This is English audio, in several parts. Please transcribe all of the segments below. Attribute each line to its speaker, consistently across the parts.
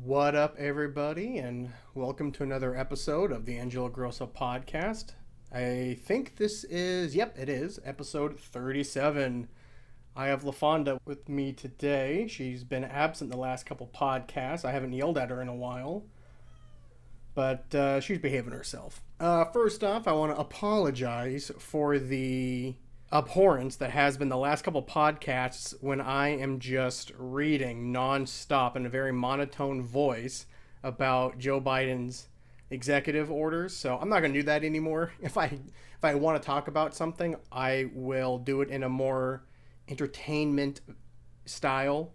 Speaker 1: What up, everybody, and welcome to another episode of the Angelo podcast. I think this is, it is, episode 37. I have LaFonda with me today. She's been absent the last couple podcasts. I haven't yelled at her in a while, but she's behaving herself. First off, I want to apologize for the abhorrence that has been the last couple podcasts when I am just reading nonstop in a very monotone voice about Joe Biden's executive orders. So I'm not going to do that anymore. If I want to talk about something, I will do it in a more entertainment style,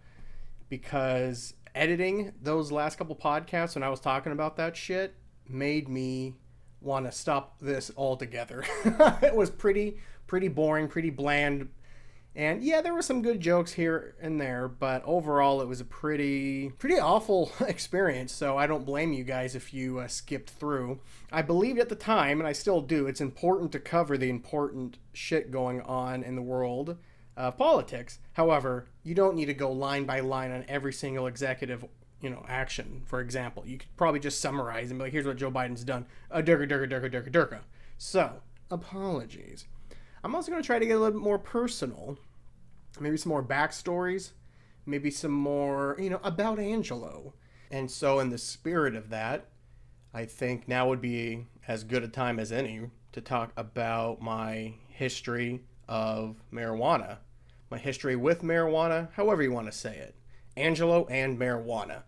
Speaker 1: because editing those last couple podcasts when I was talking about that shit made me want to stop this altogether. It was pretty boring, pretty bland, and yeah, there were some good jokes here and there, but overall it was a pretty awful experience. So I don't blame you guys if you skipped through. I believed at the time, and I still do, it's important to cover the important shit going on in the world of politics. However, you don't need to go line by line on every single executive action. For example, you could probably just summarize and be like, here's what Joe Biden's done. Durka. So, apologies. I'm also going to try to get a little bit more personal. Maybe some more backstories. Maybe some more, about Angelo. And so in the spirit of that, I think now would be as good a time as any to talk about my history of marijuana. My history with marijuana, however you want to say it. Angelo and marijuana.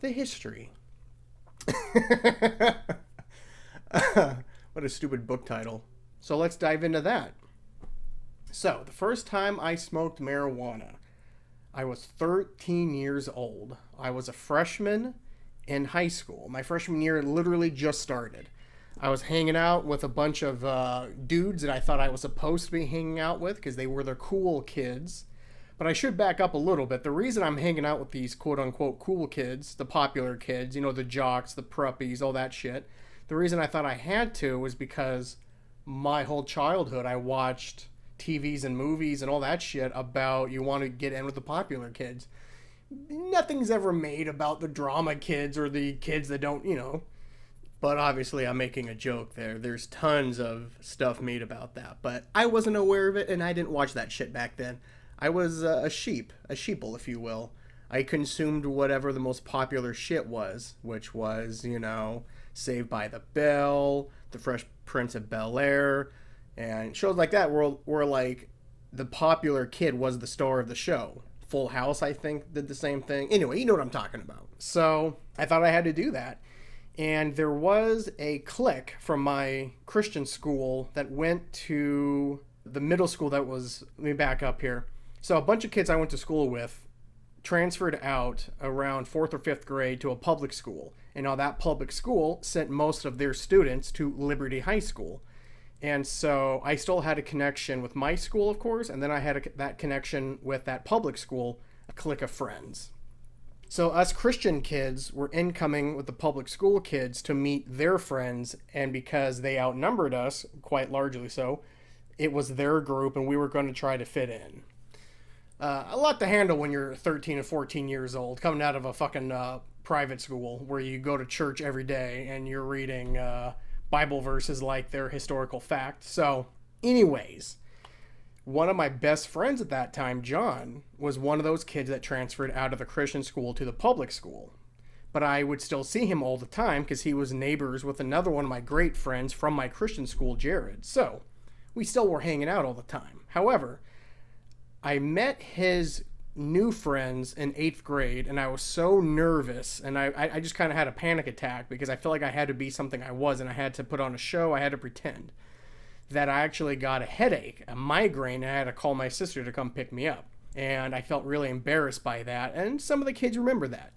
Speaker 1: The history. What a stupid book title. So let's dive into that. So, the first time I smoked marijuana, I was 13 years old. I was a freshman in high school. My freshman year literally just started. I was hanging out with a bunch of dudes that I thought I was supposed to be hanging out with because they were the cool kids. But I should back up a little bit. The reason I'm hanging out with these quote-unquote cool kids, the popular kids, the jocks, the pruppies, all that shit, the reason I thought I had to was because my whole childhood I watched TVs and movies and all that shit about you want to get in with the popular kids. Nothing's ever made about the drama kids or the kids that don't, But obviously I'm making a joke there. There's tons of stuff made about that. But I wasn't aware of it, and I didn't watch that shit back then. I was a sheeple, if you will. I consumed whatever the most popular shit was, which was, Saved by the Bell, The Fresh Prince of Bel-Air, and shows like that where like the popular kid was the star of the show. Full House, I think, did the same thing. Anyway, you know what I'm talking about. So I thought I had to do that. And there was a clique from my Christian school that went to the middle school that was, let me back up here. So a bunch of kids I went to school with transferred out around 4th or 5th grade to a public school. And now that public school sent most of their students to Liberty High School. And so I still had a connection with my school, of course, and then I had that connection with that public school, a clique of friends. So us Christian kids were incoming with the public school kids to meet their friends, and because they outnumbered us, quite largely so, it was their group, and we were going to try to fit in. A lot to handle when you're 13 and 14 years old, coming out of a fucking private school where you go to church every day and you're reading Bible verses like they're historical fact. So, anyways, one of my best friends at that time, John, was one of those kids that transferred out of the Christian school to the public school. But I would still see him all the time because he was neighbors with another one of my great friends from my Christian school, Jared. So, we still were hanging out all the time. However, I met his new friends in 8th grade, and I was so nervous, and I just kind of had a panic attack because I felt like I had to be something I wasn't. I had to put on a show, I had to pretend that I actually got a headache, a migraine, and I had to call my sister to come pick me up. And I felt really embarrassed by that, and some of the kids remember that.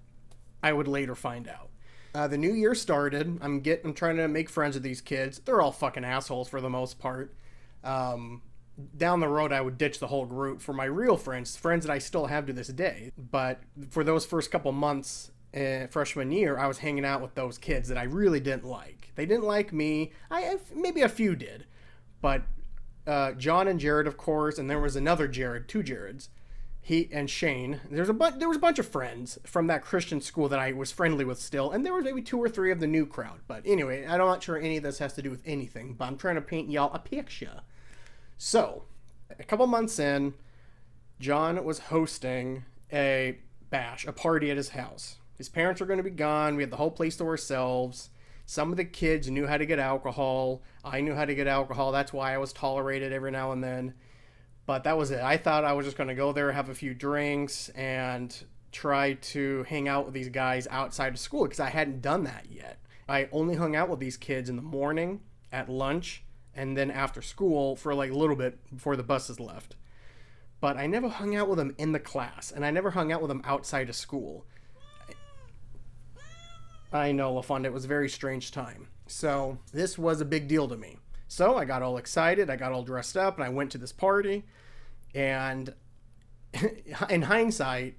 Speaker 1: I would later find out. The new year started. I'm trying to make friends with these kids. They're all fucking assholes for the most part. Down the road, I would ditch the whole group for my real friends that I still have to this day. But for those first couple months, freshman year, I was hanging out with those kids that I really didn't like. They didn't like me. Maybe a few did, but John and Jared, of course, and there was another Jared, two Jareds. He and Shane. There was a bunch of friends from that Christian school that I was friendly with still, and there was maybe 2 or 3 of the new crowd. But anyway, I'm not sure any of this has to do with anything, but I'm trying to paint y'all a picture. So, a couple months in, John was hosting a bash, a party at his house. His parents were going to be gone. We had the whole place to ourselves. Some of the kids knew how to get alcohol. I knew how to get alcohol. That's why I was tolerated every now and then. But that was it. I thought I was just going to go there, have a few drinks, and try to hang out with these guys outside of school because I hadn't done that yet. I only hung out with these kids in the morning, at lunch, and then after school for like a little bit before the buses left. But I never hung out with them in the class, and I never hung out with them outside of school. I know, LaFonda, it was a very strange time. So this was a big deal to me. So I got all excited, I got all dressed up, and I went to this party. And in hindsight,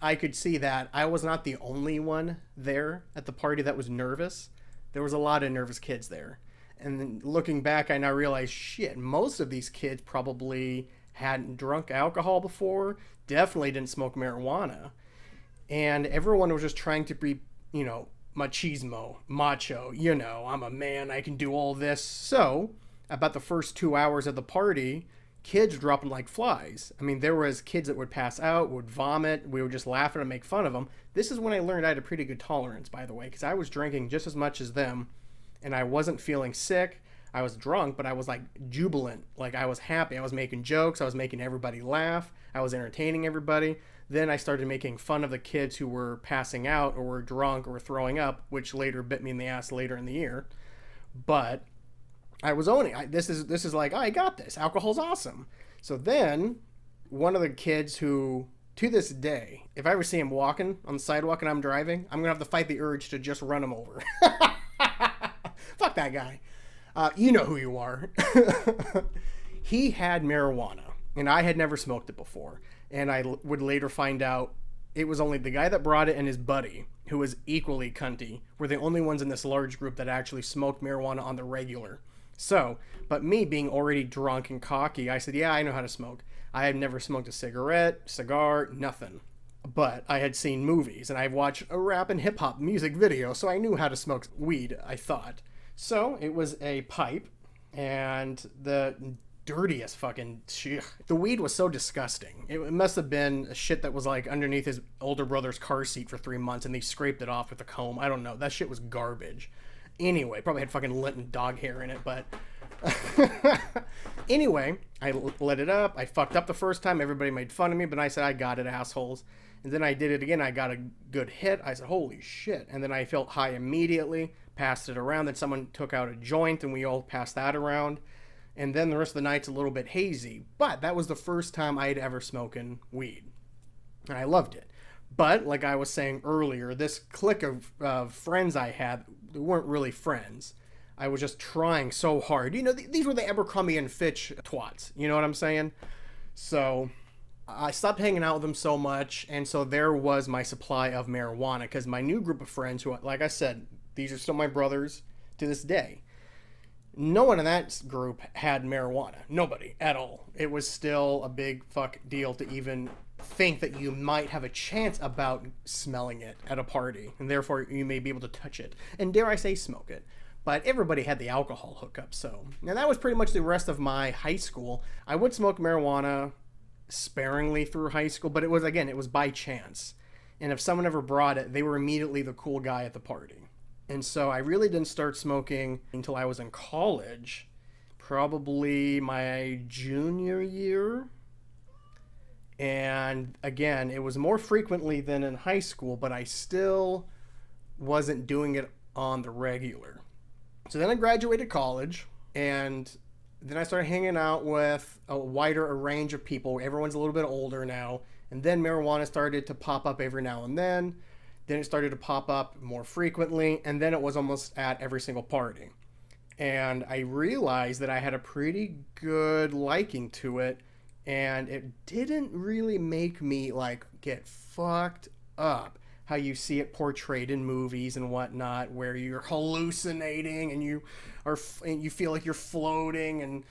Speaker 1: I could see that I was not the only one there at the party that was nervous. There was a lot of nervous kids there. And then looking back, I now realize, shit, most of these kids probably hadn't drunk alcohol before, definitely didn't smoke marijuana. And everyone was just trying to be, machismo, macho, I'm a man, I can do all this. So, about the first 2 hours of the party, kids dropping like flies. I mean, there was kids that would pass out, would vomit. We would just laugh at them and make fun of them. This is when I learned I had a pretty good tolerance, by the way, because I was drinking just as much as them, and I wasn't feeling sick. I was drunk, but I was like jubilant. Like I was happy. I was making jokes. I was making everybody laugh. I was entertaining everybody. Then I started making fun of the kids who were passing out or were drunk or throwing up, which later bit me in the ass later in the year. But I was owning. This is like, I got this. Alcohol's awesome. So then, one of the kids who, to this day, if I ever see him walking on the sidewalk and I'm driving, I'm gonna have to fight the urge to just run him over. Fuck that guy. You know who you are. He had marijuana, and I had never smoked it before. And I would later find out it was only the guy that brought it and his buddy, who was equally cunty, were the only ones in this large group that actually smoked marijuana on the regular. So, but me being already drunk and cocky, I said, yeah, I know how to smoke. I had never smoked a cigar, nothing. But I had seen movies, and I've watched a rap and hip-hop music video, so I knew how to smoke weed, I thought. So, it was a pipe, and the dirtiest fucking shit. The weed was so disgusting. It must have been a shit that was like underneath his older brother's car seat for 3 months, and they scraped it off with a comb. I don't know. That shit was garbage. Anyway, probably had fucking lint and dog hair in it, but... Anyway, I lit it up. I fucked up the first time. Everybody made fun of me, but I said, I got it, assholes. And then I did it again. I got a good hit. I said, holy shit. And then I felt high immediately, passed it around. Then someone took out a joint, and we all passed that around. And then the rest of the night's a little bit hazy. But that was the first time I had ever smoking weed. And I loved it. But, like I was saying earlier, this clique of friends I had, they weren't really friends. I was just trying so hard. These were the Abercrombie and Fitch twats. You know what I'm saying? So, I stopped hanging out with them so much, and so there was my supply of marijuana, because my new group of friends, who, like I said, these are still my brothers to this day. No one in that group had marijuana. Nobody at all. It was still a big fuck deal to even think that you might have a chance about smelling it at a party, and therefore you may be able to touch it, and dare I say smoke it. But everybody had the alcohol hookup, so. And that was pretty much the rest of my high school. I would smoke marijuana sparingly through high school, but it was by chance. And if someone ever brought it, they were immediately the cool guy at the party. And so I really didn't start smoking until I was in college, probably my junior year. And again, it was more frequently than in high school, but I still wasn't doing it on the regular. So then I graduated college, and then I started hanging out with a wider range of people. Everyone's a little bit older now. And then marijuana started to pop up every now and then. Then it started to pop up more frequently, and then it was almost at every single party. And I realized that I had a pretty good liking to it, and it didn't really make me like get fucked up how you see it portrayed in movies and whatnot, where you're hallucinating and you feel like you're floating. And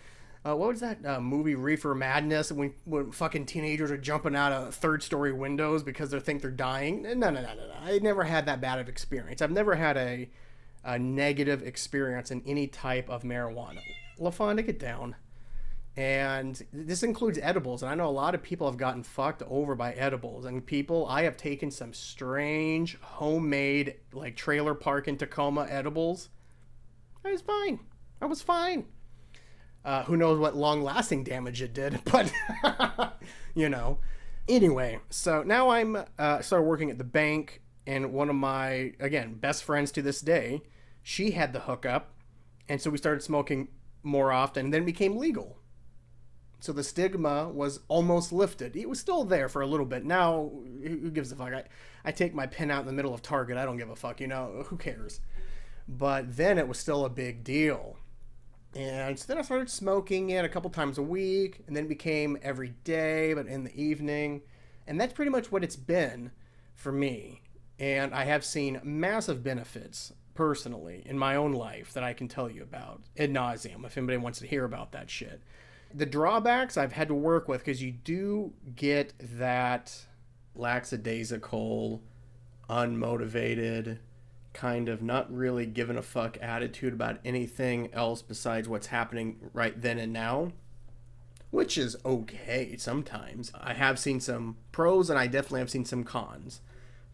Speaker 1: what was that movie, Reefer Madness, when fucking teenagers are jumping out of third-story windows because they think they're dying? No. I never had that bad of experience. I've never had a negative experience in any type of marijuana. LaFonda, get down. And this includes edibles, and I know a lot of people have gotten fucked over by edibles. And I have taken some strange homemade, like trailer park in Tacoma edibles. I was fine. Who knows what long-lasting damage it did, but you know. Anyway, so now I'm started working at the bank, and one of my, again, best friends to this day, she had the hookup, and so we started smoking more often, and then it became legal. So the stigma was almost lifted. It was still there for a little bit. Now, who gives a fuck? I take my pen out in the middle of Target. I don't give a fuck, who cares? But then it was still a big deal. And so then I started smoking it a couple times a week, and then it became every day, but in the evening. And that's pretty much what it's been for me. And I have seen massive benefits personally in my own life that I can tell you about ad nauseum if anybody wants to hear about that shit. The drawbacks I've had to work with, because you do get that lackadaisical, unmotivated, kind of not really giving a fuck attitude about anything else besides what's happening right then and now, which is okay sometimes. I have seen some pros and I definitely have seen some cons,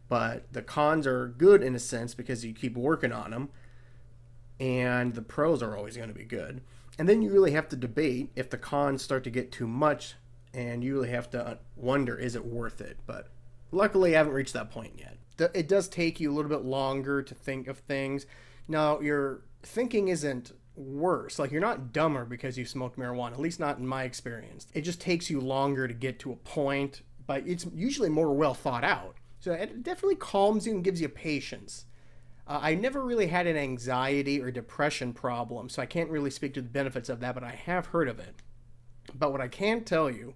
Speaker 1: but the cons are good in a sense because you keep working on them, and the pros are always going to be good. And then you really have to debate if the cons start to get too much, and you really have to wonder, is it worth it? But luckily I haven't reached that point yet. It does take you a little bit longer to think of things. Now, your thinking isn't worse. Like, you're not dumber because you smoked marijuana, at least not in my experience. It just takes you longer to get to a point, but it's usually more well thought out. So it definitely calms you and gives you patience. I never really had an anxiety or depression problem, so I can't really speak to the benefits of that, but I have heard of it. But what I can tell you,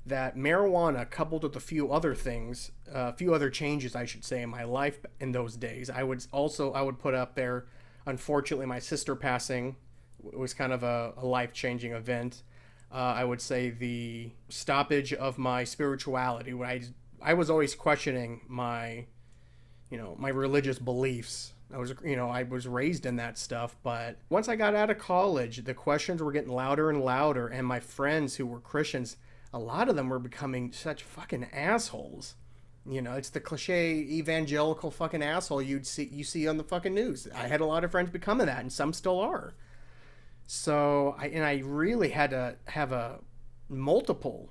Speaker 1: that marijuana, coupled with a few other things, a few other changes, I should say, in my life in those days, I would put up there, unfortunately, my sister passing was kind of a life-changing event. I would say the stoppage of my spirituality, when I was always questioning my religious beliefs. I was raised in that stuff, but once I got out of college, the questions were getting louder and louder, and my friends who were Christians, a lot of them were becoming such fucking assholes. It's the cliche evangelical fucking asshole you see on the fucking news. I had a lot of friends becoming that, and some still are. So I really had to have multiple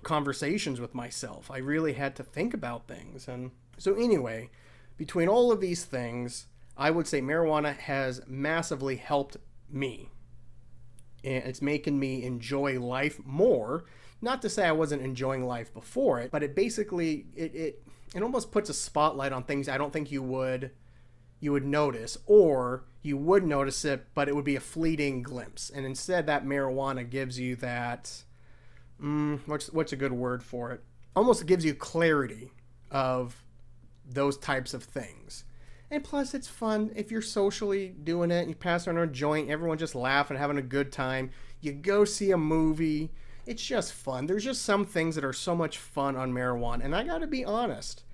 Speaker 1: conversations with myself. I really had to think about things. And so anyway, between all of these things, I would say marijuana has massively helped me. And it's making me enjoy life more. Not to say I wasn't enjoying life before it, but it basically, it almost puts a spotlight on things I don't think you would notice, or you would notice it, but it would be a fleeting glimpse. And instead, that marijuana gives you that, what's a good word for it? Almost gives you clarity of those types of things. And plus, it's fun if you're socially doing it and you pass around a joint, everyone just laughing, having a good time. You go see a movie. It's just fun. There's just some things that are so much fun on marijuana. And I gotta be honest,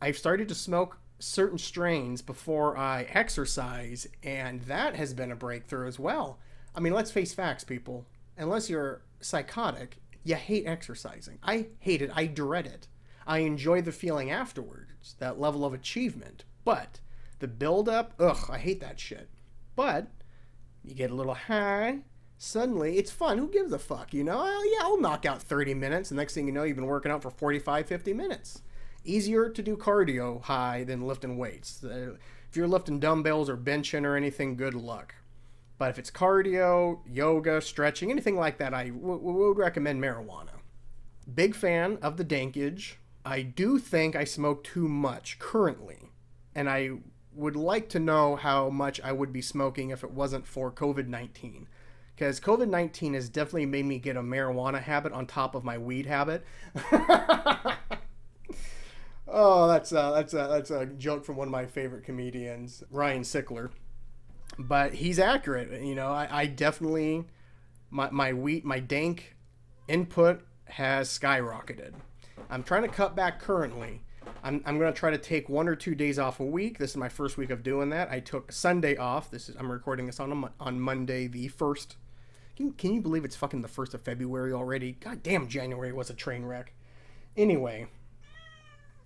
Speaker 1: I've started to smoke certain strains before I exercise, and that has been a breakthrough as well. I mean, let's face facts, people. Unless you're psychotic, you hate exercising. I hate it. I dread it. I enjoy the feeling afterwards, that level of achievement. But the build-up, I hate that shit. But you get a little high. Suddenly, it's fun. Who gives a fuck, I'll knock out 30 minutes. The next thing you know, you've been working out for 45, 50 minutes. Easier to do cardio high than lifting weights. If you're lifting dumbbells or benching or anything, good luck. But if it's cardio, yoga, stretching, anything like that, I would recommend marijuana. Big fan of the dankage. I do think I smoke too much currently, and I would like to know how much I would be smoking if it wasn't for COVID-19. Because COVID-19 has definitely made me get a marijuana habit on top of my weed habit. Oh, that's a joke from one of my favorite comedians, Ryan Sickler. But he's accurate. You know, I definitely, my dank input has skyrocketed. I'm trying to cut back currently. I'm going to try to take 1 or 2 days off a week. This is my first week of doing that. I took Sunday off. I'm recording this on Monday the 1st. Can you believe it's fucking the 1st of February already? God damn, January was a train wreck. Anyway,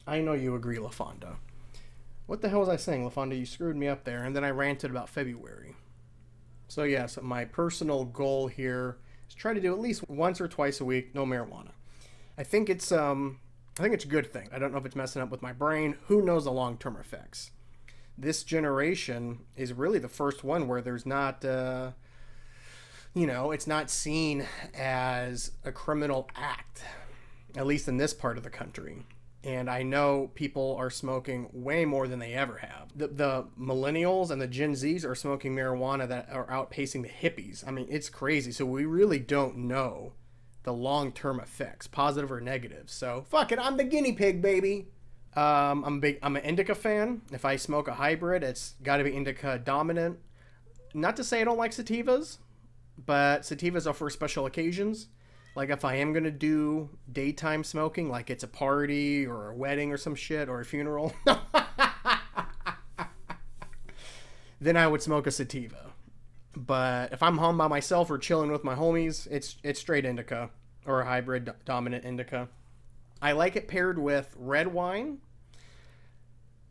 Speaker 1: I know you agree, LaFonda. What the hell was I saying, LaFonda? You screwed me up there, and then I ranted about February. So yes, my personal goal here is try to do at least once or twice a week, no marijuana. I think it's a good thing. I don't know if it's messing up with my brain. Who knows the long-term effects? This generation is really the first one where there's not, it's not seen as a criminal act, at least in this part of the country. And I know people are smoking way more than they ever have. The millennials and the Gen Zs are smoking marijuana that are outpacing the hippies. I mean, it's crazy. So we really don't know the long-term effects, positive or negative. So fuck it, I'm the guinea pig, baby. I'm an indica fan. If I smoke a hybrid, it's got to be indica dominant. Not to say I don't like sativas, but sativas are for special occasions. Like if I am going to do daytime smoking, like it's a party or a wedding or some shit or a funeral, then I would smoke a sativa. But if I'm home by myself or chilling with my homies, it's straight indica or a hybrid dominant indica. I like it paired with red wine.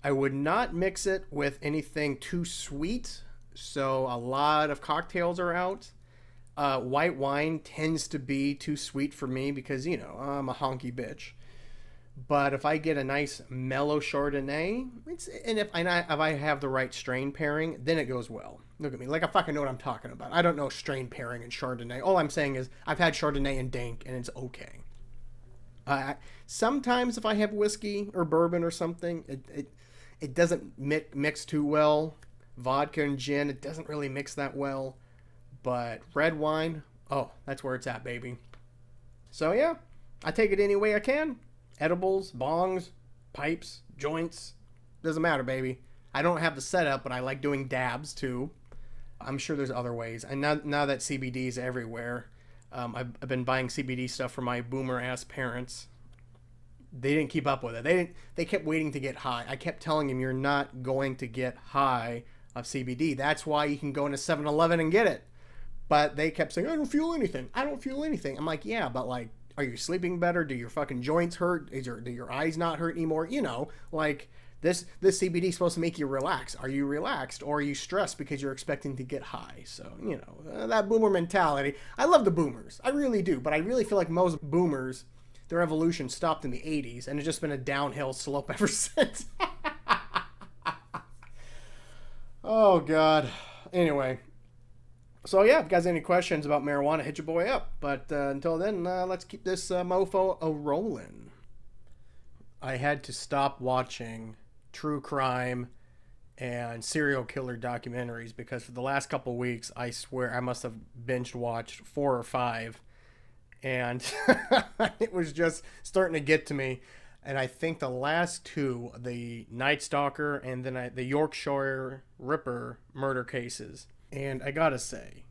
Speaker 1: I would not mix it with anything too sweet. So a lot of cocktails are out. White wine tends to be too sweet for me because, I'm a honky bitch. But if I get a nice mellow Chardonnay, if I have the right strain pairing, then it goes well. Look at me, like I fucking know what I'm talking about. I don't know strain pairing and Chardonnay. All I'm saying is I've had Chardonnay and dank, and it's okay. Sometimes if I have whiskey or bourbon or something, it doesn't mix too well. Vodka and gin, it doesn't really mix that well. But red wine, oh, that's where it's at, baby. So yeah, I take it any way I can. Edibles, bongs, pipes, joints, doesn't matter, baby. I don't have the setup, but I like doing dabs too. I'm sure there's other ways. And now that CBD is everywhere, I've been buying CBD stuff for my boomer ass parents. They didn't keep up with it. They kept waiting to get high. I kept telling them you're not going to get high of CBD. That's why you can go into 7-Eleven and get it. But they kept saying, I don't feel anything. I don't feel anything. I'm like, yeah, but like, are you sleeping better? Do your fucking joints hurt? Do your eyes not hurt anymore? This CBD is supposed to make you relax. Are you relaxed or are you stressed because you're expecting to get high? So, that boomer mentality. I love the boomers. I really do. But I really feel like most boomers, their evolution stopped in the 80s and it's just been a downhill slope ever since. Oh, God. Anyway. So, yeah, if you guys have any questions about marijuana, hit your boy up. But until then, let's keep this mofo a-rolling. I had to stop watching true crime and serial killer documentaries because for the last couple weeks, I swear I must have binge watched 4 or 5. And it was just starting to get to me. And I think the last 2, the Night Stalker and then the Yorkshire Ripper murder cases. And I gotta say,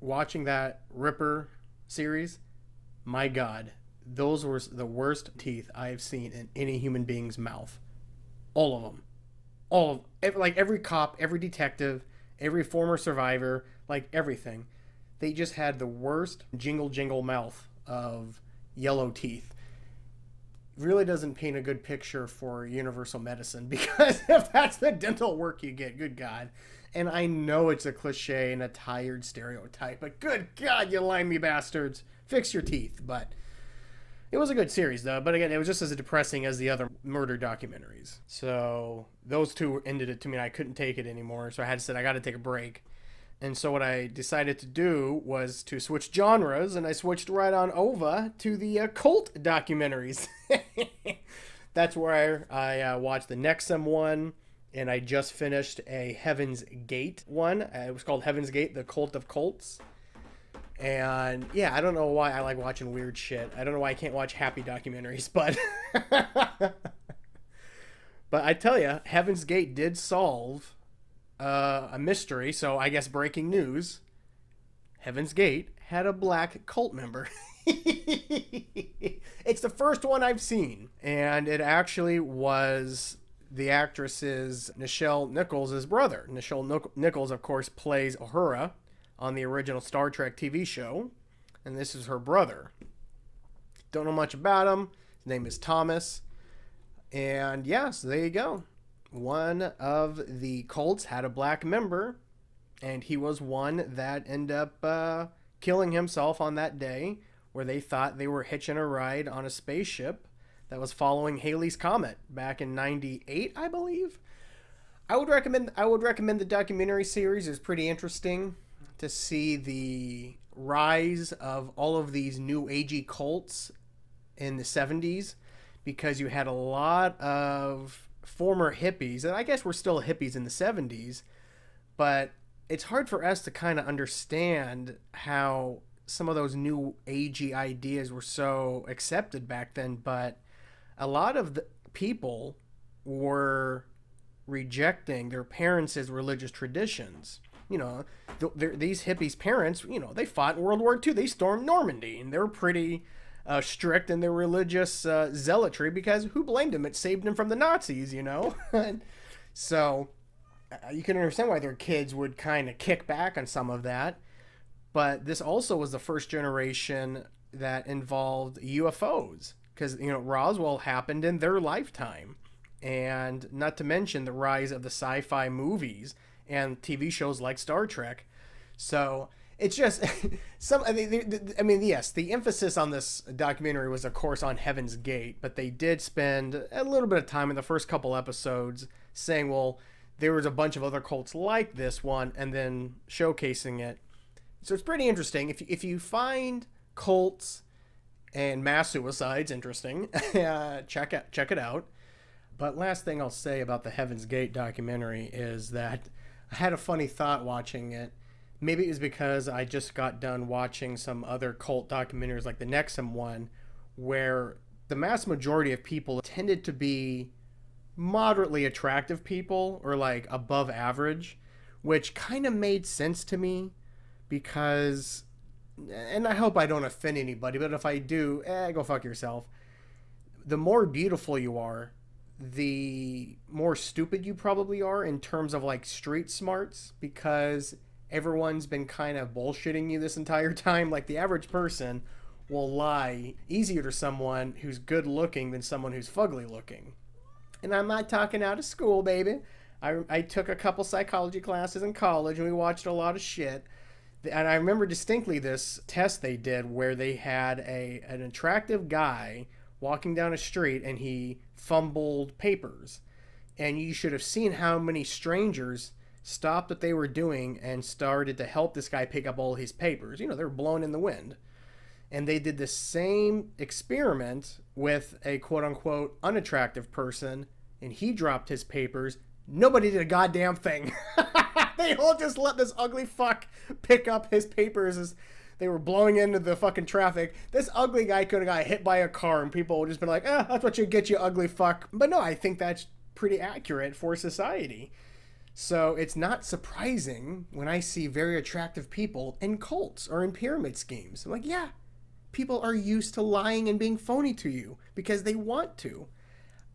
Speaker 1: watching that Ripper series, my God, those were the worst teeth I've seen in any human being's mouth. All of them. Every cop, every detective, every former survivor, like everything. They just had the worst jingle mouth of yellow teeth. Really doesn't paint a good picture for universal medicine because if that's the dental work you get, good God. And I know it's a cliche and a tired stereotype, but good God, you limey bastards. Fix your teeth. But it was a good series, though. But again, it was just as depressing as the other murder documentaries. So those 2 ended it to me, and I couldn't take it anymore. So I had to say, I got to take a break. And so what I decided to do was to switch genres, and I switched right on over to the cult documentaries. That's where I watched the Nexum one, and I just finished a Heaven's Gate one. It was called Heaven's Gate, The Cult of Cults. And yeah, I don't know why I like watching weird shit. I don't know why I can't watch happy documentaries, but but I tell you, Heaven's Gate did solve a mystery. So I guess breaking news: Heaven's Gate had a black cult member. It's the first one I've seen, and it actually was the actress's Nichelle Nichols' brother. Nichelle Nichols, of course, plays Uhura on the original Star Trek TV show, and this is her brother. Don't know much about him. His name is Thomas, and yeah, so there you go. One of the cults had a black member, and he was one that ended up killing himself on that day, where they thought they were hitching a ride on a spaceship that was following Halley's Comet back in '98, I believe. I would recommend the documentary series. It's pretty interesting to see the rise of all of these new agey cults in the 70s, because you had a lot of former hippies, and I guess we're still hippies in the 70s, but it's hard for us to kind of understand how some of those new agey ideas were so accepted back then. But a lot of the people were rejecting their parents' religious traditions. You know, these hippies' parents, you know, they fought in World War II. They stormed Normandy, and they were pretty strict in their religious zealotry, because who blamed them? It saved them from the Nazis, you know? So you can understand why their kids would kind of kick back on some of that. But this also was the first generation that involved UFOs, because, you know, Roswell happened in their lifetime. And not to mention the rise of the sci-fi movies and TV shows like Star Trek. So it's just yes, the emphasis on this documentary was, of course, on Heaven's Gate, but they did spend a little bit of time in the first couple episodes saying, well, there was a bunch of other cults like this one, and then showcasing it. So it's pretty interesting. If you find cults and mass suicides interesting, check it out. But last thing I'll say about the Heaven's Gate documentary is that I had a funny thought watching it. Maybe it was because I just got done watching some other cult documentaries like the Nexum one, where the mass majority of people tended to be moderately attractive people, or like above average, which kind of made sense to me, because, and I hope I don't offend anybody, but if I do, go fuck yourself. The more beautiful you are, the more stupid you probably are in terms of like street smarts, because everyone's been kind of bullshitting you this entire time. Like, the average person will lie easier to someone who's good looking than someone who's fugly looking. And I'm not talking out of school, baby. I took a couple psychology classes in college, and we watched a lot of shit. And I remember distinctly this test they did where they had an attractive guy walking down a street, and he fumbled papers. And you should have seen how many strangers stopped what they were doing and started to help this guy pick up all his papers. You know, they were blowing in the wind. And they did the same experiment with a quote-unquote unattractive person, and he dropped his papers. Nobody did a goddamn thing. They all just let this ugly fuck pick up his papers as they were blowing into the fucking traffic. This ugly guy could have got hit by a car, and people would just been like, that's what you get, you ugly fuck. But no, I think that's pretty accurate for society. So it's not surprising when I see very attractive people in cults or in pyramid schemes. I'm like, yeah, people are used to lying and being phony to you because they want to.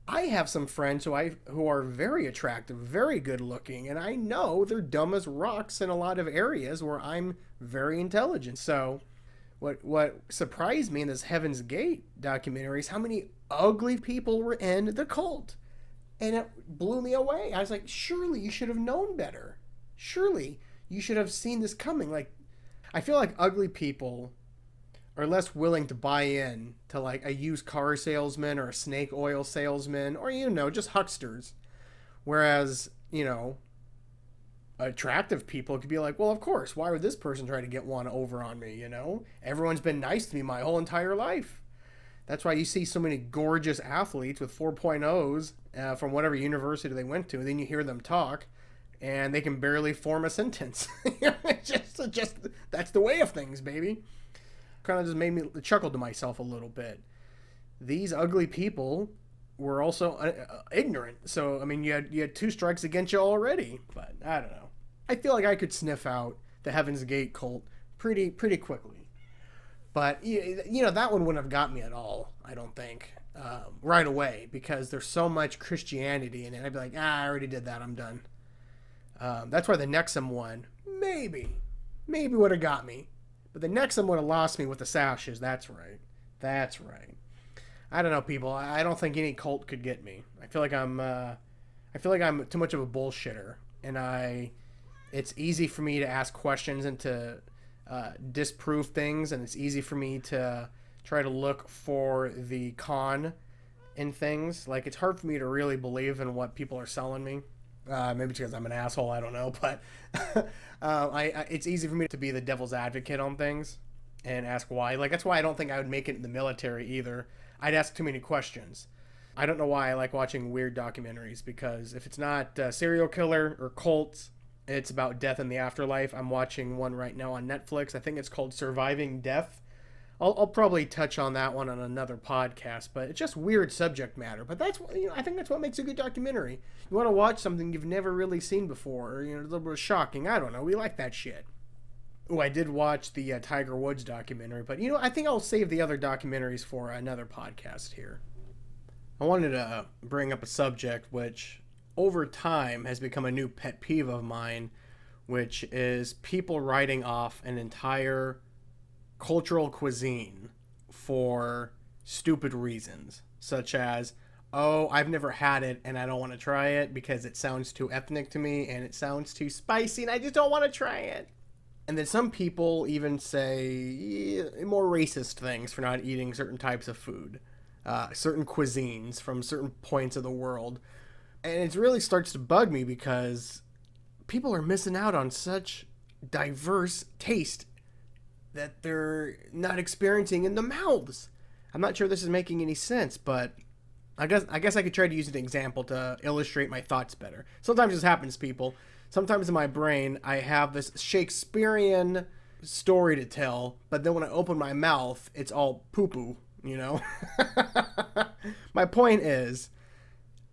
Speaker 1: I have some friends who are very attractive, very good looking, and I know they're dumb as rocks in a lot of areas where I'm very intelligent. So what surprised me in this Heaven's Gate documentary is how many ugly people were in the cult. And it blew me away. I was like, surely you should have known better. Surely you should have seen this coming. Like, I feel like ugly people are less willing to buy in to like a used car salesman or a snake oil salesman, or, you know, just hucksters. Whereas, you know, attractive people could be like, well, of course, why would this person try to get one over on me, you know? Everyone's been nice to me my whole entire life. That's why you see so many gorgeous athletes with 4.0s from whatever university they went to. And then you hear them talk, and they can barely form a sentence. just that's the way of things, baby. Kind of just made me chuckle to myself a little bit. These ugly people were also ignorant. So, I mean, you had 2 strikes against you already. But I don't know. I feel like I could sniff out the Heaven's Gate cult pretty quickly. But, that one wouldn't have got me at all, I don't think, right away. Because there's so much Christianity in it. I'd be like, I already did that. I'm done. That's why the Nexum one, maybe would have got me. But the Nexum would have lost me with the sashes. That's right. I don't know, people. I don't think any cult could get me. I feel like I'm too much of a bullshitter, and it's easy for me to ask questions and to disprove things, and it's easy for me to try to look for the con in things. Like, it's hard for me to really believe in what people are selling me. Maybe because I'm an asshole, I don't know, but it's easy for me to be the devil's advocate on things and ask why. Like, that's why I don't think I would make it in the military either. I'd ask too many questions. I don't know why I like watching weird documentaries, because if it's not serial killer or cults, it's about death in the afterlife. I'm watching one right now on Netflix. I think it's called Surviving Death. I'll probably touch on that one on another podcast, but it's just weird subject matter. But that's I think that's what makes a good documentary. You want to watch something you've never really seen before, or a little bit shocking. I don't know. We like that shit. Oh, I did watch the Tiger Woods documentary, but I think I'll save the other documentaries for another podcast here. I wanted to bring up a subject which, over time, has become a new pet peeve of mine, which is people writing off an entire cultural cuisine for stupid reasons, such as, oh, I've never had it and I don't want to try it because it sounds too ethnic to me and it sounds too spicy and I just don't want to try it. And then some people even say more racist things for not eating certain types of food, certain cuisines from certain points of the world. And it really starts to bug me because people are missing out on such diverse taste that they're not experiencing in the mouths. I'm not sure this is making any sense, but I guess I could try to use an example to illustrate my thoughts better. Sometimes this happens, people. Sometimes in my brain, I have this Shakespearean story to tell, but then when I open my mouth, it's all poo-poo, My point is,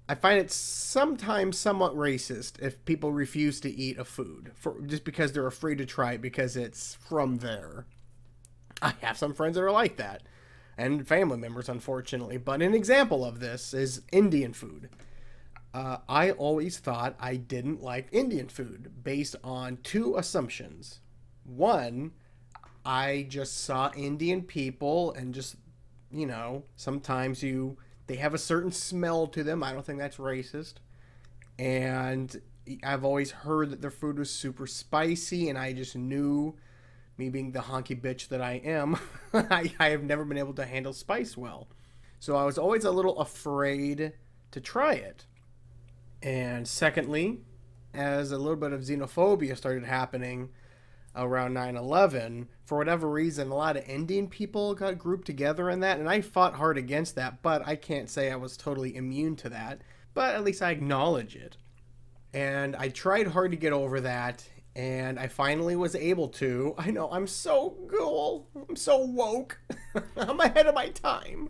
Speaker 1: I find it sometimes somewhat racist if people refuse to eat a food just because they're afraid to try it because it's from there. I have some friends that are like that, and family members, unfortunately. But an example of this is Indian food. I always thought I didn't like Indian food based on 2 assumptions. One, I just saw Indian people and just, sometimes they have a certain smell to them. I don't think that's racist. And I've always heard that their food was super spicy, and I just knew, me being the honky bitch that I am, I have never been able to handle spice well. So I was always a little afraid to try it. And secondly, as a little bit of xenophobia started happening around 9/11, for whatever reason, a lot of Indian people got grouped together in that, and I fought hard against that, but I can't say I was totally immune to that, but at least I acknowledge it. And I tried hard to get over that, and I finally was able to. I know, I'm so cool. I'm so woke. I'm ahead of my time.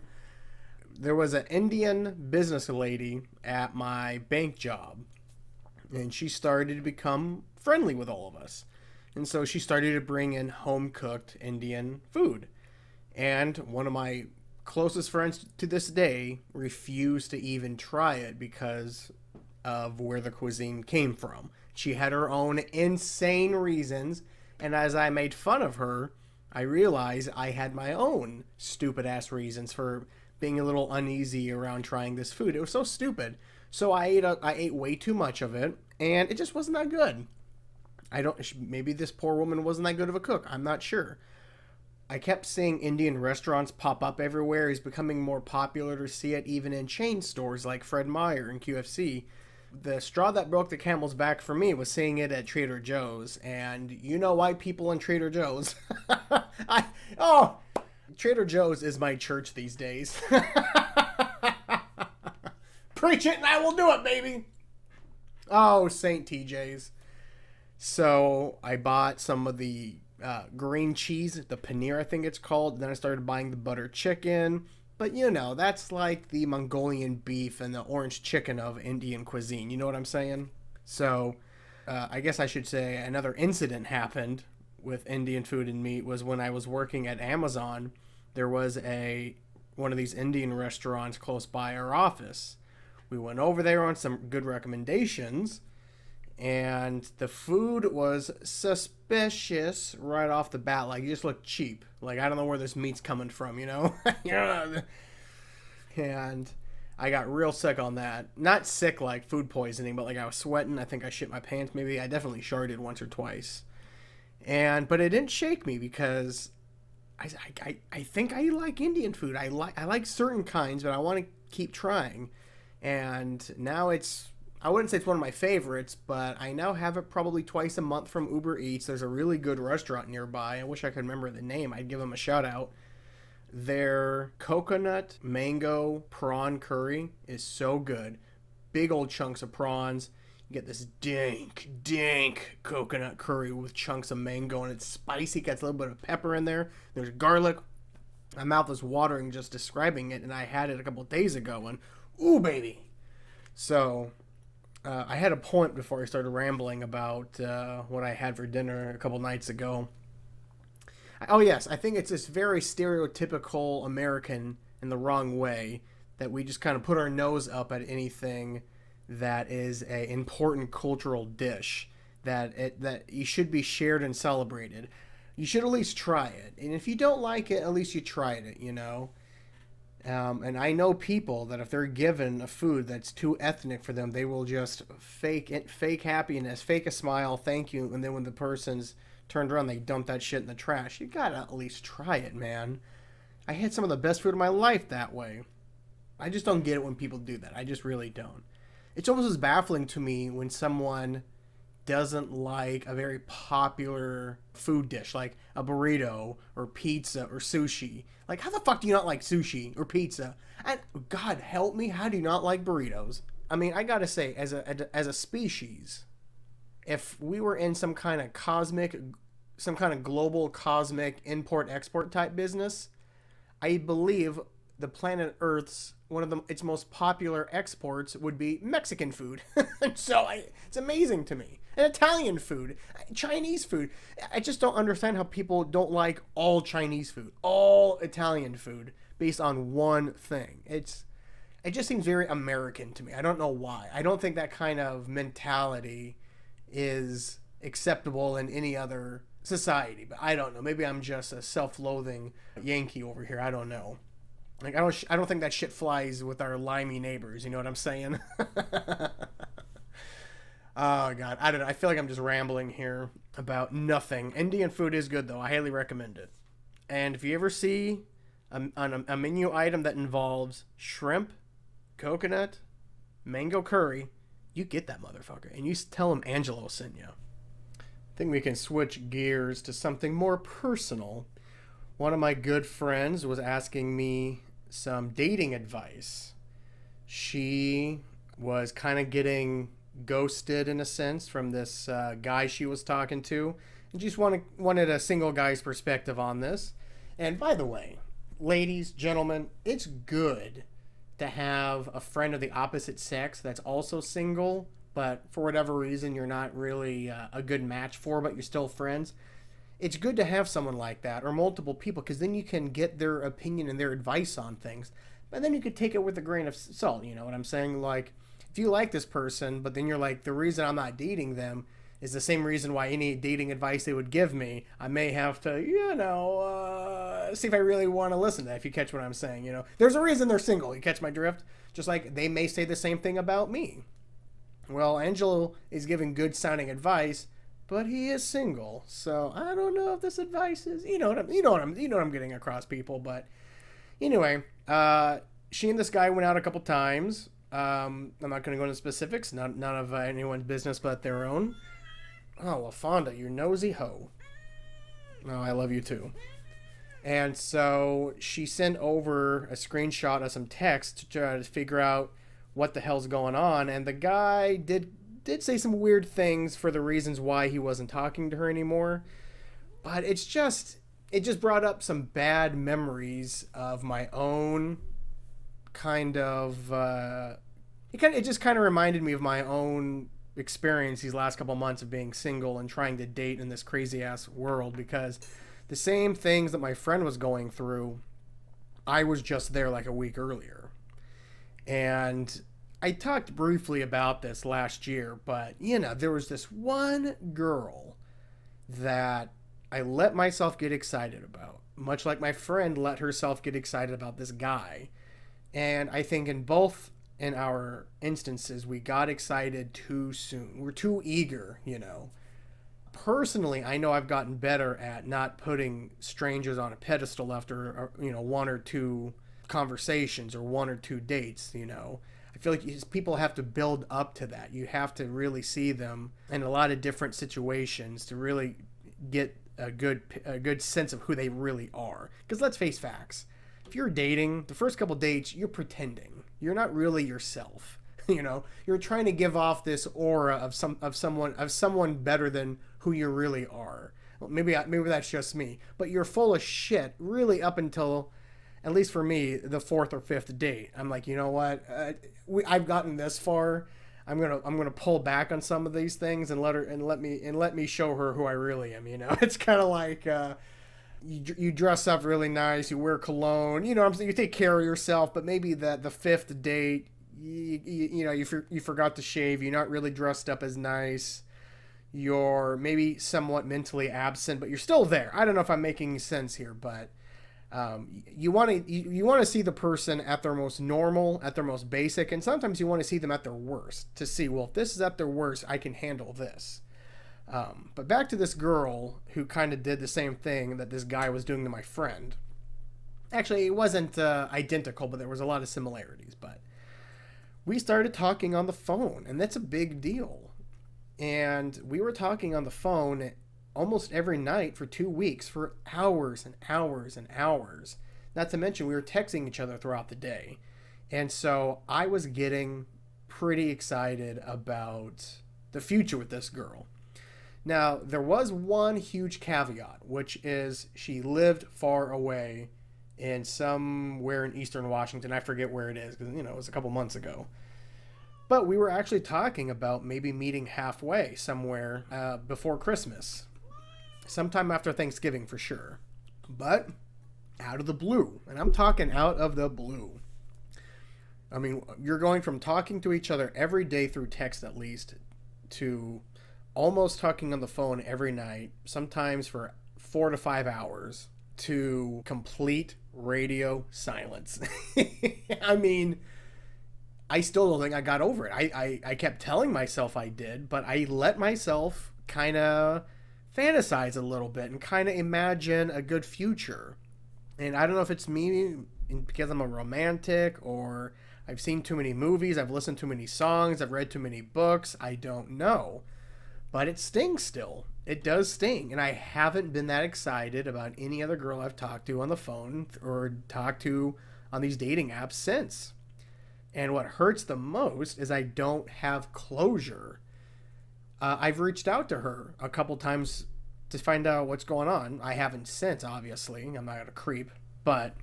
Speaker 1: There was an Indian business lady at my bank job, and she started to become friendly with all of us. And so she started to bring in home-cooked Indian food. And one of my closest friends to this day refused to even try it because of where the cuisine came from. She had her own insane reasons, and as I made fun of her, I realized I had my own stupid-ass reasons for being a little uneasy around trying this food. It was so stupid. So I ate way too much of it, and it just wasn't that good. Maybe this poor woman wasn't that good of a cook. I'm not sure. I kept seeing Indian restaurants pop up everywhere. It's becoming more popular to see it even in chain stores like Fred Meyer and QFC. The straw that broke the camel's back for me was seeing it at Trader Joe's. And white people in Trader Joe's. Trader Joe's is my church these days. Preach it and I will do it, baby. Oh, St. TJ's. So I bought some of the green cheese, the paneer I think it's called. Then I started buying the butter chicken. But that's like the Mongolian beef and the orange chicken of Indian cuisine. You know what I'm saying? So I guess I should say another incident happened with Indian food and meat was when I was working at Amazon. There was one of these Indian restaurants close by our office. We went over there on some good recommendations, and the food was suspicious right off the bat. Like, it just looked cheap. Like, I don't know where this meat's coming from, And I got real sick on that. Not sick like food poisoning, but like I was sweating. I think I shit my pants. Maybe I definitely sharded once or twice. But it didn't shake me because I think I like Indian food. I like certain kinds, but I want to keep trying. And now I wouldn't say it's one of my favorites, but I now have it probably twice a month from Uber Eats. There's a really good restaurant nearby. I wish I could remember the name. I'd give them a shout out. Their coconut mango prawn curry is so good. Big old chunks of prawns. You get this dank coconut curry with chunks of mango, and it's spicy. Gets a little bit of pepper in there. There's garlic. My mouth is watering just describing it, and I had it a couple days ago, and ooh, baby. So I had a point before I started rambling about what I had for dinner a couple nights ago. Oh, yes, I think it's this very stereotypical American in the wrong way that we just kind of put our nose up at anything that is an important cultural dish, that you should be shared and celebrated. You should at least try it. And if you don't like it, at least you tried it, And I know people that if they're given a food that's too ethnic for them, they will just fake happiness, fake a smile, thank you, and then when the person's turned around, they dump that shit in the trash. You gotta at least try it, man. I had some of the best food of my life that way. I just don't get it when people do that. I just really don't. It's almost as baffling to me when someone doesn't like a very popular food dish, like a burrito or pizza or sushi. Like, how the fuck do you not like sushi or pizza? And God help me, how do you not like burritos? I mean, I gotta say, as a species, if we were in some kind of global cosmic import-export type business, I believe the planet Earth's one of its most popular exports would be Mexican food. So it's amazing to me. And Italian food, Chinese food. I just don't understand how people don't like all Chinese food, all Italian food, based on one thing. It just seems very American to me. I don't know why. I don't think that kind of mentality is acceptable in any other society. But I don't know. Maybe I'm just a self-loathing Yankee over here. I don't know. Like, I don't think that shit flies with our limey neighbors. You know what I'm saying? Oh, God. I don't know. I feel like I'm just rambling here about nothing. Indian food is good, though. I highly recommend it. And if you ever see a menu item that involves shrimp, coconut, mango curry, you get that motherfucker. And you tell them Angelo sent you. I think we can switch gears to something more personal. One of my good friends was asking me some dating advice. She was kind of getting ghosted in a sense from this guy she was talking to, and just wanted a single guy's perspective on this. And by the way, ladies, gentlemen, it's good to have a friend of the opposite sex that's also single, but for whatever reason you're not really a good match for, but you're still friends. It's good to have someone like that, or multiple people, because then you can get their opinion and their advice on things. But then you could take it with a grain of salt, you know what I'm saying? Like, if you like this person, but then you're like, the reason I'm not dating them is the same reason why any dating advice they would give me, I may have to, see if I really want to listen to that, if you catch what I'm saying, There's a reason they're single, you catch my drift? Just like they may say the same thing about me. Well, Angelo is giving good sounding advice, but he is single, so I don't know if this advice is, you know what I'm getting across, people. But anyway, she and this guy went out a couple times. I'm not going to go into specifics, none of anyone's business but their own. Oh, LaFonda, you nosy hoe. Oh, I love you too. And so she sent over a screenshot of some text to try to figure out what the hell's going on. And the guy did say some weird things for the reasons why he wasn't talking to her anymore. But it just brought up some bad memories of my own kind of it just kind of reminded me of my own experience these last couple months of being single and trying to date in this crazy ass world, because the same things that my friend was going through, I was just there like a week earlier. And I talked briefly about this last year, but there was this one girl that I let myself get excited about, much like my friend let herself get excited about this guy. And I think in our instances, we got excited too soon. We're too eager, Personally, I know I've gotten better at not putting strangers on a pedestal after, one or two conversations or one or two dates, I feel like people have to build up to that. You have to really see them in a lot of different situations to really get a good sense of who they really are. Because let's face facts. If you're dating, the first couple dates, you're pretending. You're not really yourself. You're trying to give off this aura of someone better than who you really are. Well, maybe that's just me, but you're full of shit really up until, at least for me, the fourth or fifth date. I'm like, you know what? I've gotten this far. I'm gonna pull back on some of these things and let me show her who I really am. It's kind of like you dress up really nice, you wear cologne, you take care of yourself, but maybe the fifth date, you forgot to shave, you're not really dressed up as nice, you're maybe somewhat mentally absent, but you're still there. I don't know if I'm making sense here, but you want to see the person at their most normal, at their most basic, and sometimes you want to see them at their worst to see, well, if this is at their worst, I can handle this. But back to this girl who kind of did the same thing that this guy was doing to my friend. Actually, it wasn't identical, but there was a lot of similarities. But we started talking on the phone, and that's a big deal. And we were talking on the phone almost every night for 2 weeks for hours and hours and hours. Not to mention we were texting each other throughout the day. And so I was getting pretty excited about the future with this girl. Now, there was one huge caveat, which is she lived far away in somewhere in eastern Washington. I forget where it is because, it was a couple months ago. But we were actually talking about maybe meeting halfway somewhere before Christmas. Sometime after Thanksgiving for sure. But out of the blue. And I'm talking out of the blue. I mean, you're going from talking to each other every day through text at least to almost talking on the phone every night, sometimes for 4 to 5 hours, to complete radio silence. I mean, I still don't think I got over it. I kept telling myself I did, but I let myself kind of fantasize a little bit and kind of imagine a good future. And I don't know if it's me because I'm a romantic, or I've seen too many movies, I've listened to too many songs, I've read too many books. I don't know. But it stings still. It does sting. And I haven't been that excited about any other girl I've talked to on the phone or talked to on these dating apps since. And what hurts the most is I don't have closure. I've reached out to her a couple times to find out what's going on. I haven't since, obviously. I'm not a creep. But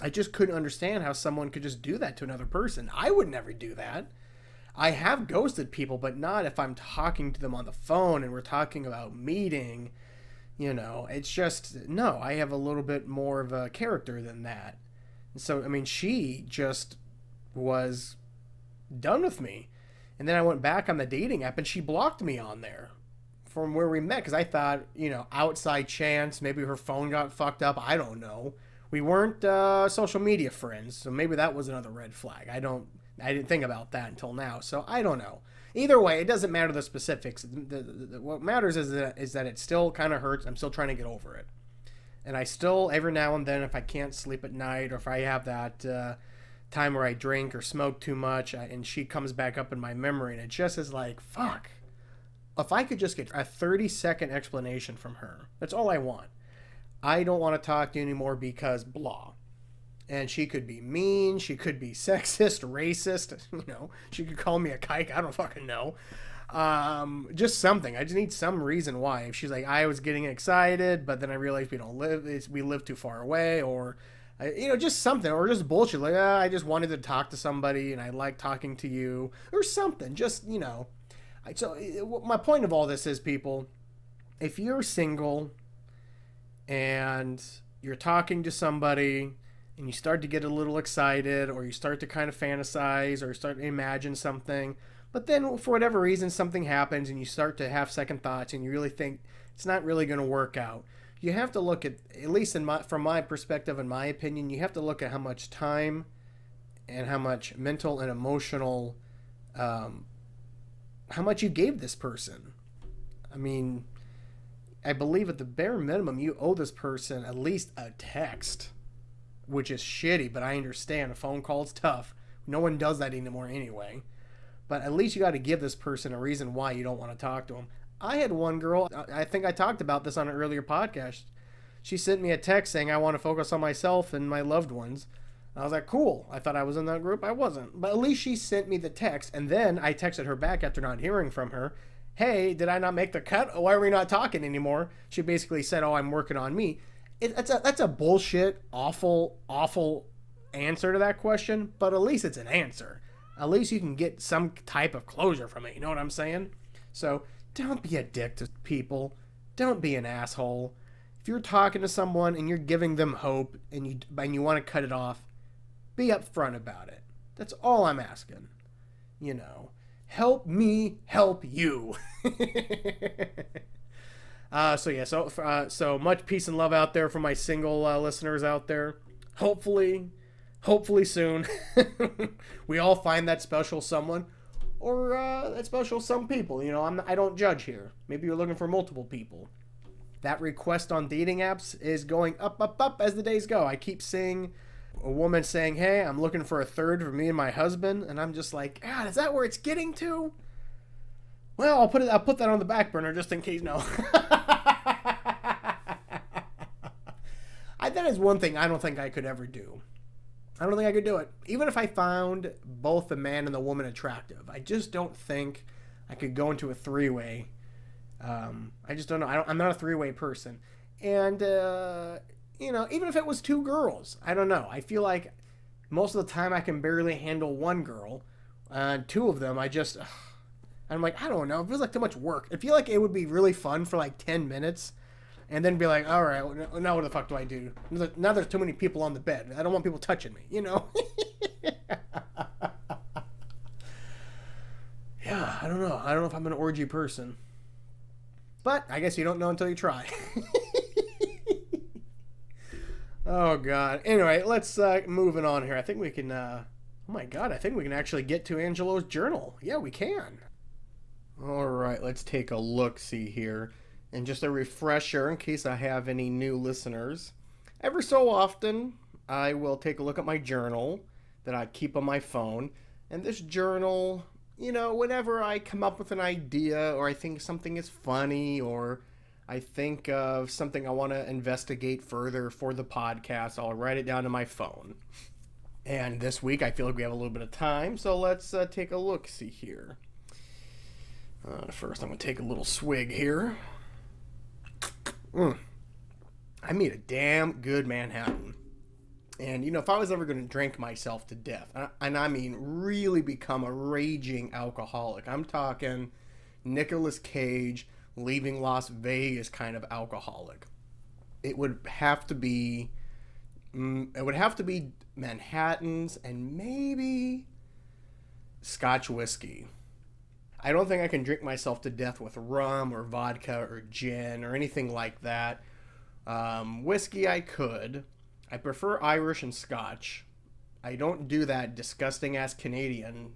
Speaker 1: I just couldn't understand how someone could just do that to another person. I would never do that. I have ghosted people, but not if I'm talking to them on the phone and we're talking about meeting. It's just, no, I have a little bit more of a character than that. So, I mean, she just was done with me. And then I went back on the dating app and she blocked me on there from where we met because I thought, outside chance, maybe her phone got fucked up. I don't know. We weren't social media friends, so maybe that was another red flag. I didn't think about that until now, so I don't know. Either way, it doesn't matter the specifics. What matters is that it still kind of hurts. I'm still trying to get over it. And I still, every now and then, if I can't sleep at night or if I have that time where I drink or smoke too much and she comes back up in my memory and it just is like, fuck. If I could just get a 30-second explanation from her, that's all I want. I don't want to talk to you anymore because blah. And she could be mean, she could be sexist, racist, she could call me a kike, I don't fucking know. Just something. I just need some reason why. If she's like, I was getting excited, but then I realized we live too far away, or just something, or just bullshit. Like, I just wanted to talk to somebody, and I like talking to you, or something. Just So my point of all this is, people, if you're single and you're talking to somebody and you start to get a little excited, or you start to kind of fantasize, or start to imagine something, but then for whatever reason something happens and you start to have second thoughts and you really think it's not really going to work out, you have to look at least from my perspective, in my opinion, you have to look at how much time and how much mental and emotional, how much you gave this person. I mean, I believe at the bare minimum you owe this person at least a text, which is shitty, but I understand a phone call's tough. No one does that anymore anyway. But at least you got to give this person a reason why you don't want to talk to them. I had one girl, I think I talked about this on an earlier podcast. She sent me a text saying, I want to focus on myself and my loved ones. And I was like, cool. I thought I was in that group. I wasn't. But at least she sent me the text. And then I texted her back after not hearing from her. Hey, did I not make the cut? Why are we not talking anymore? She basically said, oh, I'm working on me. That's a bullshit, awful answer to that question. But at least it's an answer. At least you can get some type of closure from it. You know what I'm saying? So don't be a dick to people. Don't be an asshole. If you're talking to someone and you're giving them hope and you want to cut it off, be upfront about it. That's all I'm asking. Help me help you. So much peace and love out there for my single listeners out there. Hopefully soon, we all find that special someone, or that special some people. I don't judge here. Maybe you're looking for multiple people. That request on dating apps is going up as the days go. I keep seeing a woman saying, hey, I'm looking for a third for me and my husband, and I'm just like, God, is that where it's getting to? Well, I'll put that on the back burner just in case. No. That is one thing I don't think I could ever do. I don't think I could do it. Even if I found both the man and the woman attractive, I just don't think I could go into a three-way. I just don't know. I'm not a three-way person. And, even if it was two girls, I don't know. I feel like most of the time I can barely handle one girl. Two of them, I'm like, I don't know. It feels like too much work. I feel like it would be really fun for like 10 minutes. And then be like, all right, now what the fuck do I do? Now there's too many people on the bed. I don't want people touching me, Yeah, I don't know. I don't know if I'm an orgy person. But I guess you don't know until you try. Oh, God. Anyway, let's moving on here. I think we can, oh my God, I think we can actually get to Angelo's journal. Yeah, we can. All right, let's take a look-see here. And just a refresher, in case I have any new listeners, every so often I will take a look at my journal that I keep on my phone. And this journal, whenever I come up with an idea, or I think something is funny, or I think of something I want to investigate further for the podcast, I'll write it down in my phone. And this week I feel like we have a little bit of time, so let's take a look-see here. First I'm going to take a little swig here. I made a damn good Manhattan. And, if I was ever going to drink myself to death, and I mean really become a raging alcoholic, I'm talking Nicolas Cage leaving Las Vegas kind of alcoholic, it would have to be Manhattans and maybe Scotch whiskey. I don't think I can drink myself to death with rum or vodka or gin or anything like that. Whiskey I could. I prefer Irish and Scotch. I don't do that disgusting-ass Canadian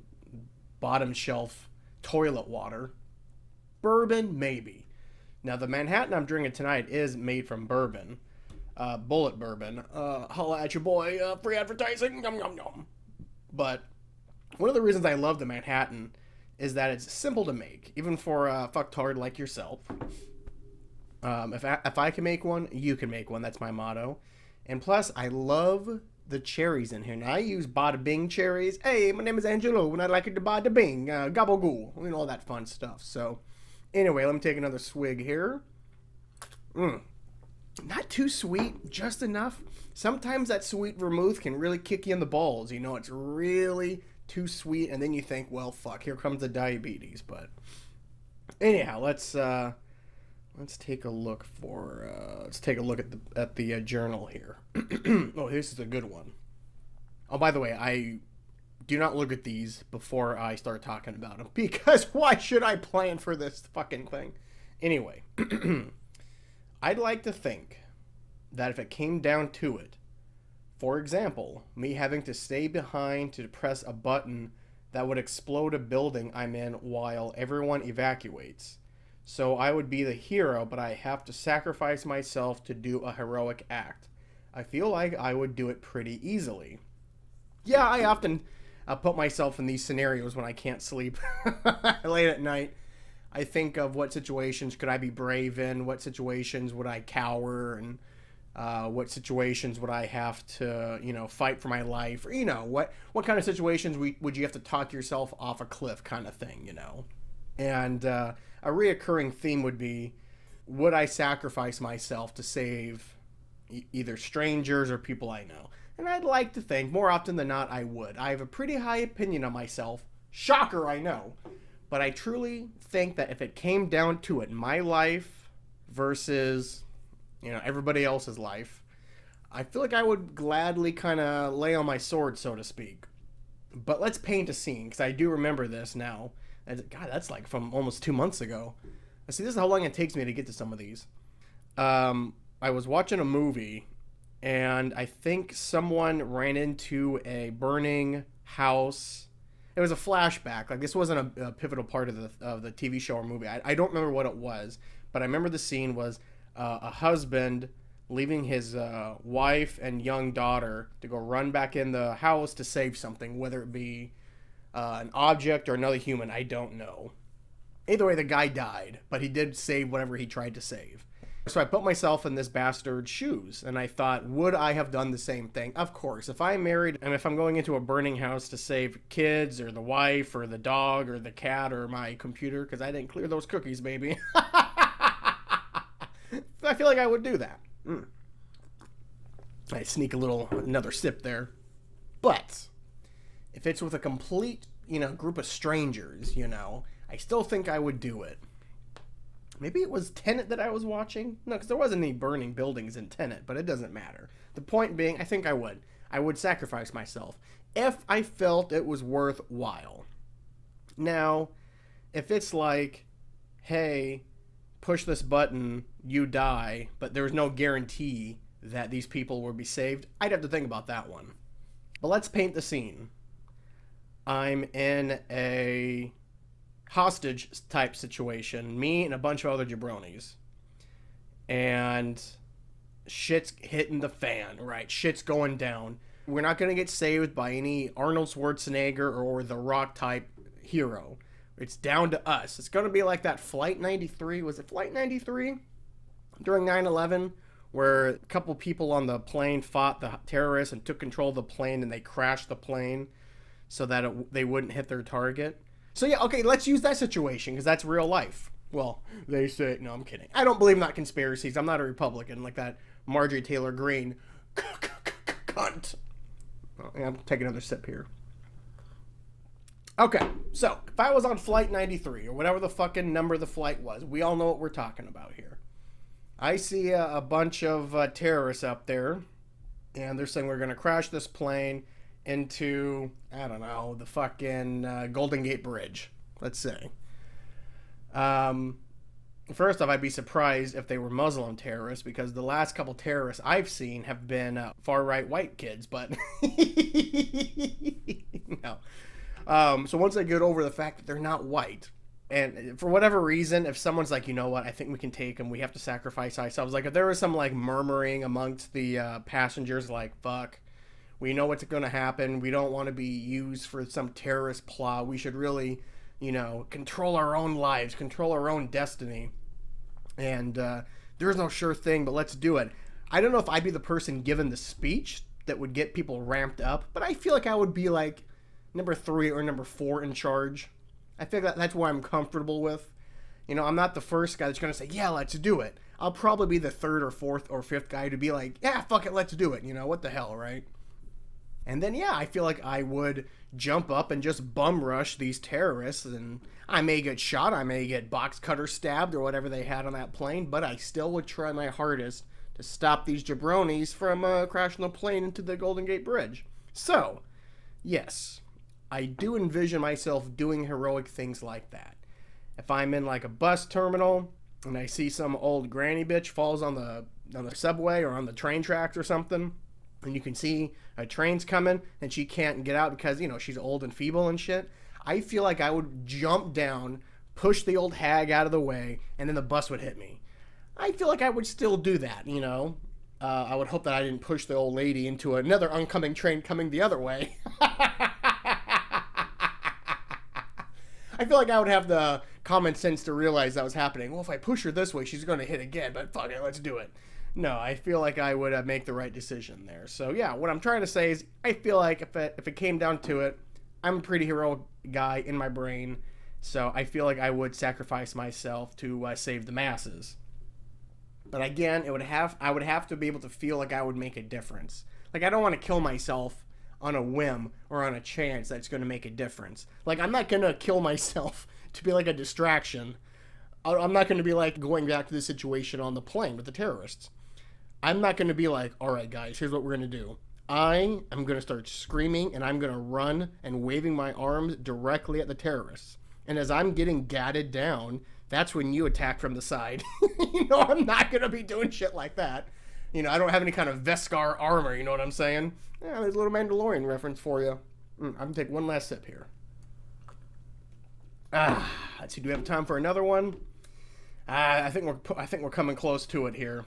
Speaker 1: bottom shelf toilet water. Bourbon, maybe. Now, the Manhattan I'm drinking tonight is made from bourbon. Bullet bourbon. Holla at your boy. Free advertising. Yum, yum, yum. But one of the reasons I love the Manhattan is that it's simple to make, even for a fucktard like yourself. If I can make one, you can make one. That's my motto. And plus, I love the cherries in here. Now, I use bada bing cherries. Hey, my name is Angelo, and I like it to bada bing. Gabagool. All that fun stuff. So, anyway, let me take another swig here. Not too sweet, just enough. Sometimes that sweet vermouth can really kick you in the balls. It's really too sweet, and then you think, well, fuck, here comes the diabetes. But anyhow, let's take a look at the journal here. Oh, this is a good one. Oh, by the way, I do not look at these before I start talking about them, because why should I plan for this fucking thing? Anyway, I'd like to think that if it came down to it, for example, me having to stay behind to press a button that would explode a building I'm in while everyone evacuates. So I would be the hero, but I have to sacrifice myself to do a heroic act. I feel like I would do it pretty easily. Yeah, I often put myself in these scenarios when I can't sleep late at night. I think of what situations could I be brave in, what situations would I cower, and what situations would I have to, fight for my life, or, what kind of situations would you have to talk yourself off a cliff kind of thing, And a reoccurring theme would be, would I sacrifice myself to save either strangers or people I know? And I'd like to think, more often than not, I would. I have a pretty high opinion of myself. Shocker, I know. But I truly think that if it came down to it, my life versus, everybody else's life, I feel like I would gladly kind of lay on my sword, so to speak. But let's paint a scene, because I do remember this now. God, that's like from almost 2 months ago. See, this is how long it takes me to get to some of these. I was watching a movie, and I think someone ran into a burning house. It was a flashback. Like, this wasn't a pivotal part of the TV show or movie. I don't remember what it was, but I remember the scene was a husband leaving his wife and young daughter to go run back in the house to save something, whether it be an object or another human, I don't know. Either way, the guy died, but he did save whatever he tried to save. So I put myself in this bastard's shoes, and I thought, would I have done the same thing? Of course. If I'm married, and if I'm going into a burning house to save kids, or the wife, or the dog, or the cat, or my computer, because I didn't clear those cookies, baby. I feel like I would do that. I sneak another sip there. But if it's with a complete, group of strangers, I still think I would do it. Maybe it was Tenet that I was watching. No, because there wasn't any burning buildings in Tenet, but it doesn't matter. The point being, I think I would. I would sacrifice myself if I felt it was worthwhile. Now, if it's like, hey, push this button, you die, but there's no guarantee that these people will be saved, I'd have to think about that one. But let's paint the scene. I'm in a hostage type situation, me and a bunch of other jabronis, and shit's hitting the fan, right? Shit's going down. We're not going to get saved by any Arnold Schwarzenegger or the Rock type hero. It's down to us. It's going to be like that Flight 93. Was it Flight 93? During 9/11, where a couple people on the plane fought the terrorists and took control of the plane, and they crashed the plane so that they wouldn't hit their target. So yeah, okay, let's use that situation, because that's real life. Well, they say, no, I'm kidding. I don't believe in that conspiracies. I'm not a Republican like that Marjorie Taylor Greene cunt. Oh, yeah, I'm taking another sip here. Okay, so if I was on Flight 93, or whatever the fucking number the flight was, we all know what we're talking about here. I see a bunch of terrorists up there, and they're saying we're going to crash this plane into, I don't know, the fucking Golden Gate Bridge, let's say. First off, I'd be surprised if they were Muslim terrorists, because the last couple terrorists I've seen have been far-right white kids, but no. So once I get over the fact that they're not white, and for whatever reason, if someone's like, you know what, I think we can take them, we have to sacrifice ourselves. Like, if there was some, like, murmuring amongst the passengers, like, fuck, we know what's going to happen, we don't want to be used for some terrorist plot, we should really, control our own lives, control our own destiny. And there's no sure thing, but let's do it. I don't know if I'd be the person given the speech that would get people ramped up, but I feel like I would be like number 3 or number 4 in charge. I think that's what I'm comfortable with. You know, I'm not the first guy that's going to say, yeah, let's do it. I'll probably be the 3rd or 4th or 5th guy to be like, yeah, fuck it, let's do it. You know, what the hell, right? And then, yeah, I feel like I would jump up and just bum rush these terrorists, and I may get shot, I may get box cutter stabbed or whatever they had on that plane, but I still would try my hardest to stop these jabronis from crashing the plane into the Golden Gate Bridge. So, yes, I do envision myself doing heroic things like that. If I'm in like a bus terminal and I see some old granny bitch falls on the subway or on the train tracks or something, and you can see a train's coming and she can't get out because, you know, she's old and feeble and shit, I feel like I would jump down, push the old hag out of the way, and then the bus would hit me. I feel like I would still do that, you know. I would hope that I didn't push the old lady into another oncoming train coming the other way. I feel like I would have the common sense to realize that was happening. Well, if I push her this way, she's going to hit again, but fuck it, let's do it. No, I feel like I would make the right decision there. So, yeah, what I'm trying to say is I feel like if it came down to it, I'm a pretty heroic guy in my brain, so I feel like I would sacrifice myself to save the masses. But again, I would have to be able to feel like I would make a difference. Like, I don't want to kill myself on a whim or on a chance that's going to make a difference. Like, I'm not going to kill myself to be like a distraction. I'm not going to be like going back to the situation on the plane with the terrorists. I'm not going to be like, all right, guys, here's what we're going to do. I am going to start screaming and I'm going to run and waving my arms directly at the terrorists. And as I'm getting gadded down, that's when you attack from the side. You know, I'm not going to be doing shit like that. You know, I don't have any kind of Veskar armor, you know what I'm saying? Yeah, there's a little Mandalorian reference for you. I'm going to take one last sip here. Let's see, do we have time for another one? I think we're coming close to it here.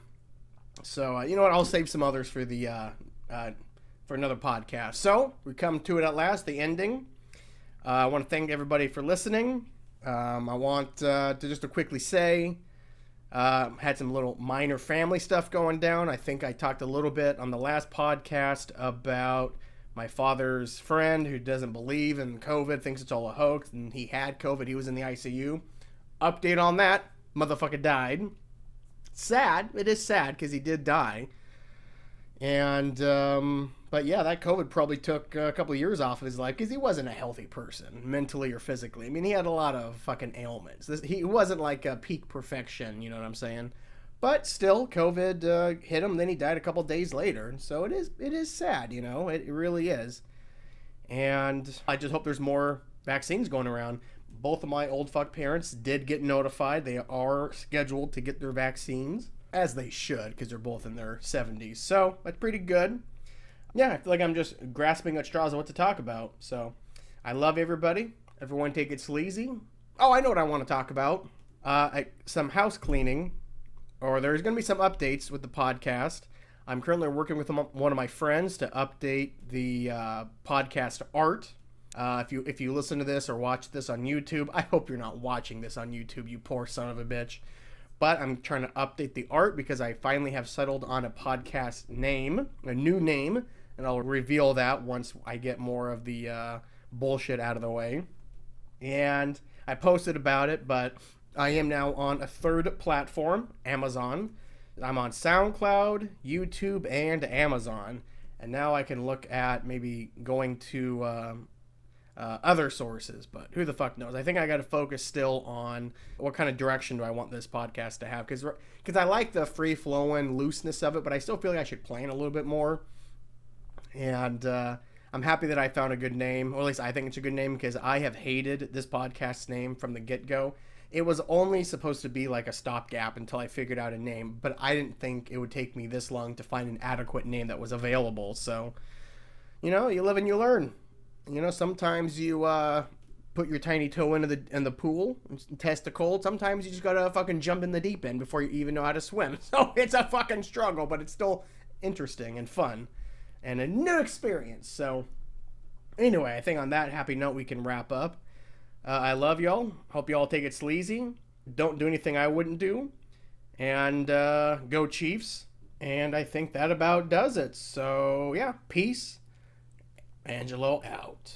Speaker 1: So, you know what? I'll save some others for the for another podcast. So, we come to it at last, the ending. I want to thank everybody for listening. I want to just to quickly say, had some little minor family stuff going down. I think I talked a little bit on the last podcast about my father's friend who doesn't believe in COVID, thinks it's all a hoax, and he had COVID. He was in the ICU. Update on that. Motherfucker died. Sad. It is sad because he did die. And, but yeah, that COVID probably took a couple of years off of his life because he wasn't a healthy person, mentally or physically. I mean, he had a lot of fucking ailments. He wasn't like a peak perfection, you know what I'm saying? But still, COVID hit him, then he died a couple days later. So it is sad, you know? It really is. And I just hope there's more vaccines going around. Both of my old fuck parents did get notified. They are scheduled to get their vaccines, as they should, because they're both in their 70s. So that's pretty good. Yeah, I feel like I'm just grasping at straws of what to talk about. So I love everybody. Everyone take it sleazy. Oh, I know what I want to talk about. Some house cleaning, or there's going to be some updates with the podcast. I'm currently working with one of my friends to update the podcast art. If you listen to this or watch this on YouTube, I hope you're not watching this on YouTube, you poor son of a bitch. But I'm trying to update the art because I finally have settled on a podcast name, a new name, and I'll reveal that once I get more of the bullshit out of the way. And I posted about it, but I am now on a third platform, Amazon. I'm on SoundCloud, YouTube, and Amazon. And now I can look at maybe going to other sources, but who the fuck knows? I think I got to focus still on what kind of direction do I want this podcast to have, because I like the free-flowing looseness of it, but I still feel like I should plan a little bit more. And I'm happy that I found a good name, or at least I think it's a good name, because I have hated this podcast's name from the get-go. It was only supposed to be like a stopgap until I figured out a name, but I didn't think it would take me this long to find an adequate name that was available. So, you know, you live and you learn. You know, sometimes you put your tiny toe in the pool and test the cold. Sometimes you just gotta fucking jump in the deep end before you even know how to swim. So it's a fucking struggle, but it's still interesting and fun and a new experience. So anyway, I think on that happy note we can wrap up. I love y'all. Hope y'all take it sleazy. Don't do anything I wouldn't do. And go Chiefs. And I think that about does it. So, yeah, peace. Angelo out.